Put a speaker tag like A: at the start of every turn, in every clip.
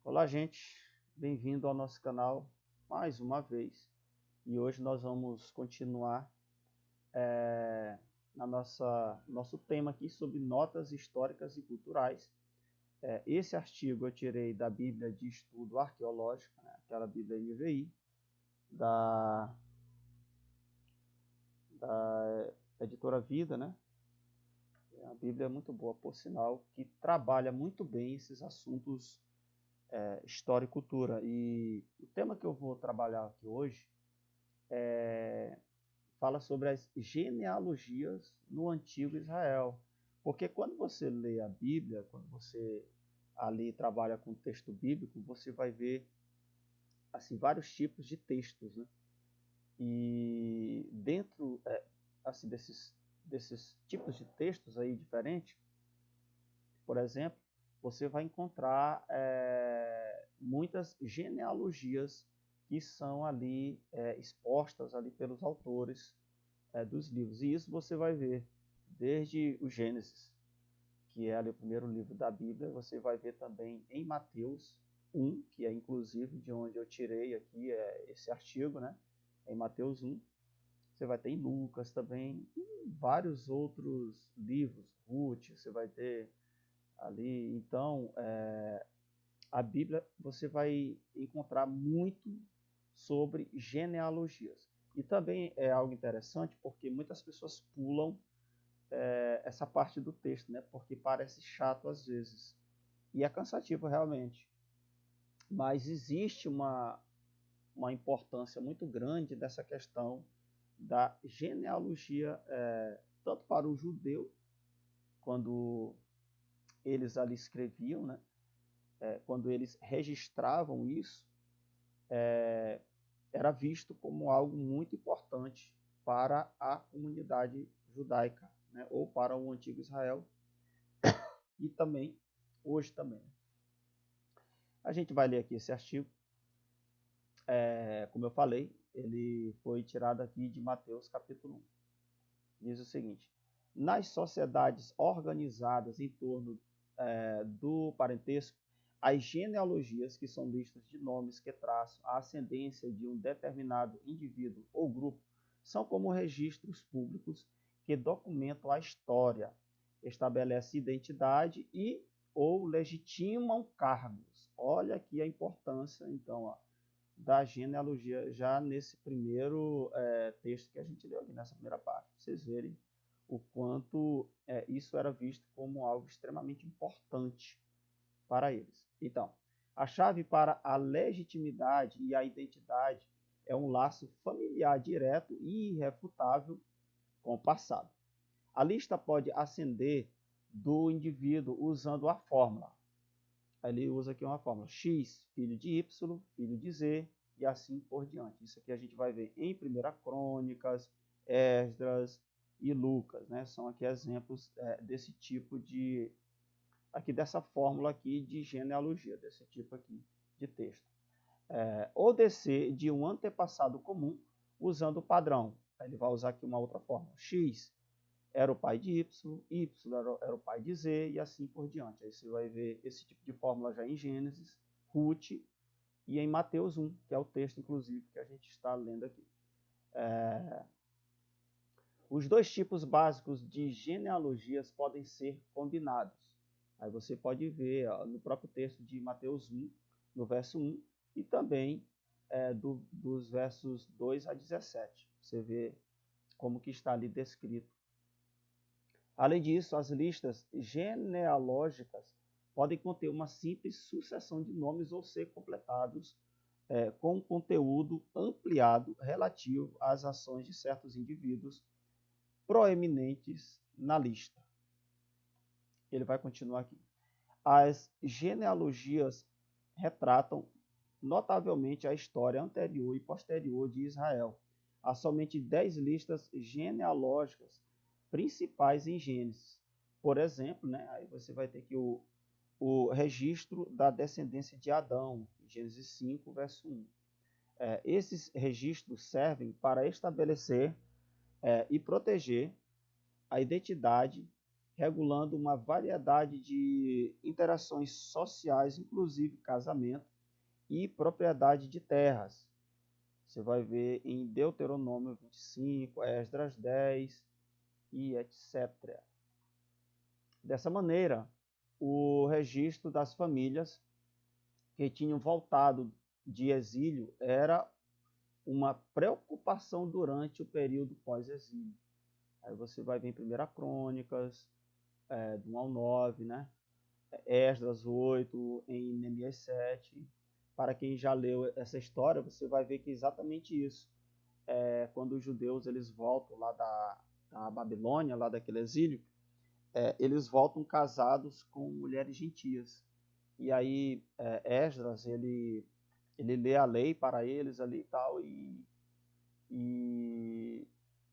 A: Olá, gente. Bem-vindo ao nosso canal mais uma vez. E hoje nós vamos continuar na nosso tema aqui sobre notas históricas e culturais. Esse artigo eu tirei da Bíblia de Estudo Arqueológico, né, aquela Bíblia NVI, da editora Vida, né? A Bíblia é muito boa, por sinal, que trabalha muito bem esses assuntos história e cultura. E o tema que eu vou trabalhar aqui hoje fala sobre as genealogias no antigo Israel. Porque quando você lê a Bíblia, quando você ali trabalha com texto bíblico, você vai ver assim vários tipos de textos, né? E dentro assim desses tipos de textos aí diferentes, por exemplo, você vai encontrar muitas genealogias que são ali expostas ali pelos autores dos livros. E isso você vai ver desde o Gênesis, que é ali o primeiro livro da Bíblia, você vai ver também em Mateus 1, que é inclusive de onde eu tirei aqui esse artigo, né? Em Mateus 1. Você vai ter em Lucas também, e vários outros livros, Ruth, você vai ter ali. Então, a Bíblia você vai encontrar muito sobre genealogias. E também é algo interessante porque muitas pessoas pulam essa parte do texto, né? Porque parece chato às vezes. E é cansativo realmente. Mas existe uma importância muito grande dessa questão da genealogia, tanto para o judeu, quando eles ali escreviam, né? Quando eles registravam isso, era visto como algo muito importante para a comunidade judaica, né? Ou para o antigo Israel, e também, hoje também. A gente vai ler aqui esse artigo. Como eu falei, ele foi tirado aqui de Mateus capítulo 1. Diz o seguinte: nas sociedades organizadas em torno do parentesco, as genealogias, que são listas de nomes que traçam a ascendência de um determinado indivíduo ou grupo, são como registros públicos que documentam a história, estabelecem identidade e ou legitimam cargos. Olha aqui a importância, então, ó, da genealogia já nesse primeiro texto que a gente leu aqui, nessa primeira parte. Vocês verem o quanto isso era visto como algo extremamente importante para eles. Então, a chave para a legitimidade e a identidade é um laço familiar direto e irrefutável com o passado. A lista pode ascender do indivíduo usando a fórmula. Ele usa aqui uma fórmula: X, filho de Y, filho de Z, e assim por diante. Isso aqui a gente vai ver em 1 Crônicas, Esdras e Lucas, né? São aqui exemplos desse tipo de aqui dessa fórmula aqui de genealogia, desse tipo aqui de texto. Ou descer de um antepassado comum usando o padrão. Ele vai usar aqui uma outra fórmula: X era o pai de Y, Y era o pai de Z, e assim por diante. Aí você vai ver esse tipo de fórmula já em Gênesis, Ruth e em Mateus 1, que é o texto, inclusive, que a gente está lendo aqui. Os dois tipos básicos de genealogias podem ser combinados. Aí você pode ver no próprio texto de Mateus 1, no verso 1, e também dos versos 2 a 17. Você vê como que está ali descrito. Além disso, as listas genealógicas podem conter uma simples sucessão de nomes ou ser completados com conteúdo ampliado relativo às ações de certos indivíduos proeminentes na lista. Ele vai continuar aqui. As genealogias retratam notavelmente a história anterior e posterior de Israel. Há somente 10 listas genealógicas principais em Gênesis. Por exemplo, né, aí você vai ter aqui o registro da descendência de Adão, Gênesis 5, verso 1. Esses registros servem para estabelecer e proteger a identidade regulando uma variedade de interações sociais, inclusive casamento e propriedade de terras. Você vai ver em Deuteronômio 25, Esdras 10 e etc. Dessa maneira, o registro das famílias que tinham voltado de exílio era uma preocupação durante o período pós-exílio. Aí você vai ver em 1 Crônicas, do 1 ao 9, né? Esdras 8, em Neemias 7. Para quem já leu essa história, você vai ver que é exatamente isso. Quando os judeus eles voltam lá da Babilônia, lá daquele exílio, eles voltam casados com mulheres gentias. E aí Esdras, ele lê a lei para eles ali e tal, e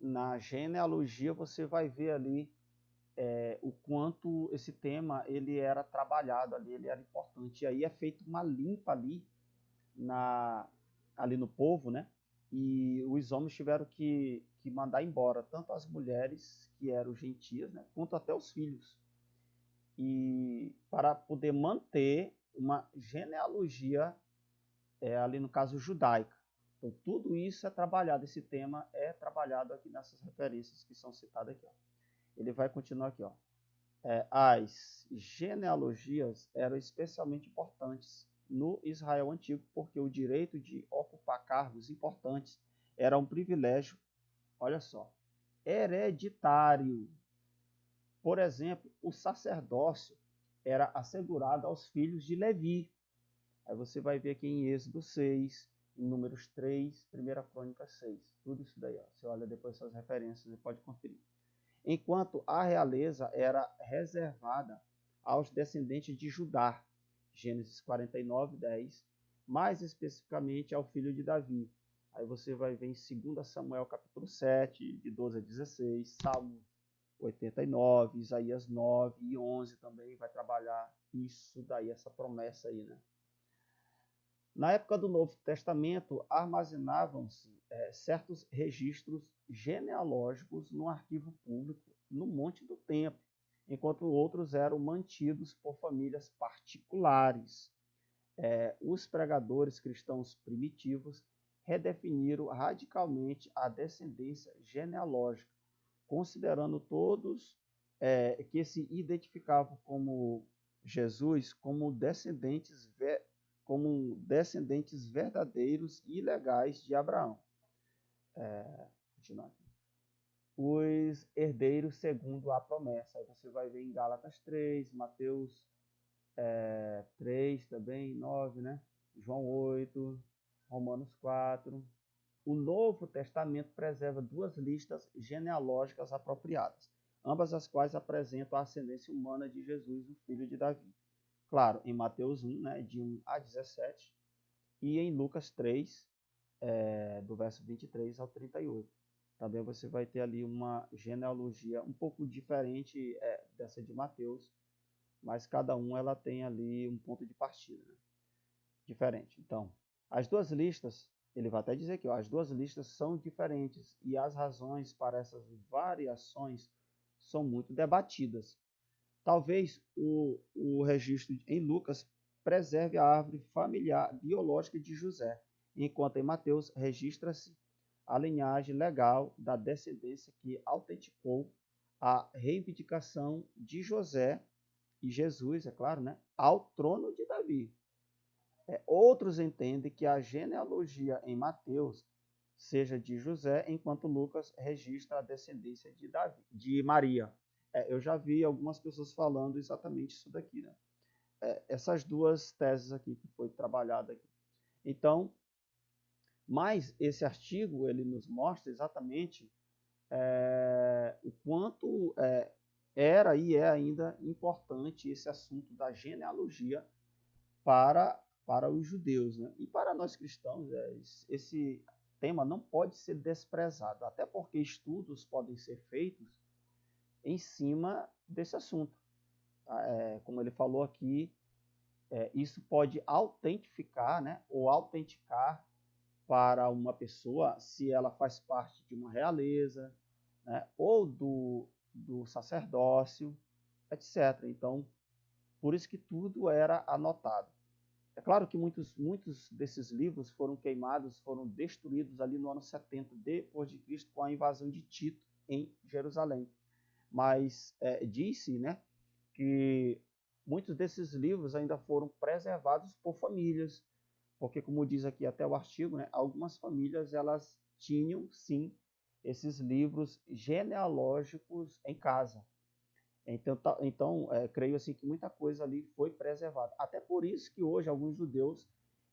A: na genealogia você vai ver ali o quanto esse tema ele era trabalhado ali, ele era importante. E aí é feita uma limpa ali, ali no povo, né? E os homens tiveram que mandar embora tanto as mulheres, que eram gentias, né? Quanto até os filhos. E para poder manter uma genealogia, ali no caso judaica. Então, tudo isso é trabalhado, esse tema é trabalhado aqui nessas referências que são citadas aqui. Ó. Ele vai continuar aqui. Ó. As genealogias eram especialmente importantes no Israel antigo, porque o direito de ocupar cargos importantes era um privilégio, olha só, hereditário. Por exemplo, o sacerdócio era assegurado aos filhos de Levi. Aí você vai ver aqui em Êxodo 6, em Números 3, 1 Crônicas 6. Tudo isso daí, ó. Você olha depois essas referências e pode conferir. Enquanto a realeza era reservada aos descendentes de Judá, Gênesis 49, 10, mais especificamente ao filho de Davi. Aí você vai ver em 2 Samuel capítulo 7, de 12 a 16, Salmo 89, Isaías 9 e 11 também vai trabalhar isso daí, essa promessa aí, né? Na época do Novo Testamento, armazenavam-se certos registros genealógicos no arquivo público no Monte do Templo, enquanto outros eram mantidos por famílias particulares. Os pregadores cristãos primitivos redefiniram radicalmente a descendência genealógica, considerando todos que se identificavam como Jesus como descendentes verdadeiros e legais de Abraão. Os herdeiros segundo a promessa. Aí você vai ver em Gálatas 3, Mateus 3 também, 9, né? João 8, Romanos 4. O Novo Testamento preserva duas listas genealógicas apropriadas, ambas as quais apresentam a ascendência humana de Jesus, o filho de Davi. Claro, em Mateus 1, né, de 1 a 17, e em Lucas 3, do verso 23 ao 38. Também você vai ter ali uma genealogia um pouco diferente dessa de Mateus, mas cada ela tem ali um ponto de partida, né? Diferente. Então, as duas listas, ele vai até dizer aqui, ó, as duas listas são diferentes e as razões para essas variações são muito debatidas. Talvez o registro em Lucas preserve a árvore familiar biológica de José, enquanto em Mateus registra-se a linhagem legal da descendência que autenticou a reivindicação de José e Jesus, é claro, né, ao trono de Davi. Outros entendem que a genealogia em Mateus seja de José, enquanto Lucas registra a descendência de Maria. Eu já vi algumas pessoas falando exatamente isso daqui, né? Essas duas teses aqui que foi trabalhada aqui. Então, mas esse artigo ele nos mostra exatamente o quanto era e é ainda importante esse assunto da genealogia para os judeus, né? E para nós cristãos, esse tema não pode ser desprezado, até porque estudos podem ser feitos em cima desse assunto. Como ele falou aqui, isso pode autentificar, né, ou autenticar para uma pessoa se ela faz parte de uma realeza, né, ou do sacerdócio, etc. Então, por isso que tudo era anotado. É claro que muitos desses livros foram queimados, foram destruídos ali no ano 70 depois de Cristo, com a invasão de Tito em Jerusalém. Mas disse, né, que muitos desses livros ainda foram preservados por famílias, porque, como diz aqui até o artigo, né, algumas famílias elas tinham sim esses livros genealógicos em casa. Então, creio assim que muita coisa ali foi preservada. Até por isso que hoje alguns judeus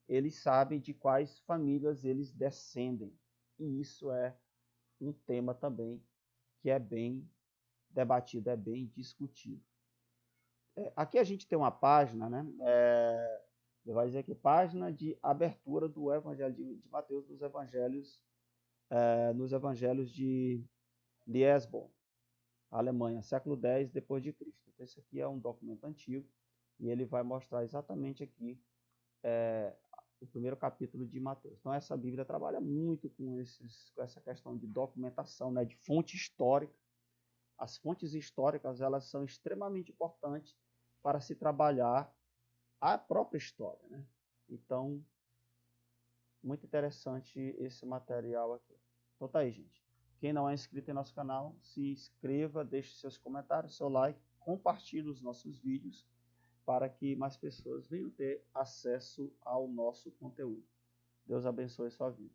A: eles sabem de quais famílias eles descendem. E isso é um tema também que é bem debatido, é bem discutido. Aqui a gente tem uma página, né? Vai dizer que página de abertura do Evangelho de Mateus, dos Evangelhos, nos Evangelhos de Liesbo, Alemanha, século X depois de Cristo. Então, esse aqui é um documento antigo e ele vai mostrar exatamente aqui o primeiro capítulo de Mateus. Então, essa Bíblia trabalha muito com essa questão de documentação, né, de fonte histórica. As fontes históricas elas são extremamente importantes para se trabalhar a própria história, né? Então, muito interessante esse material aqui. Então tá aí, gente. Quem não é inscrito em nosso canal, se inscreva, deixe seus comentários, seu like, compartilhe os nossos vídeos para que mais pessoas venham ter acesso ao nosso conteúdo. Deus abençoe sua vida.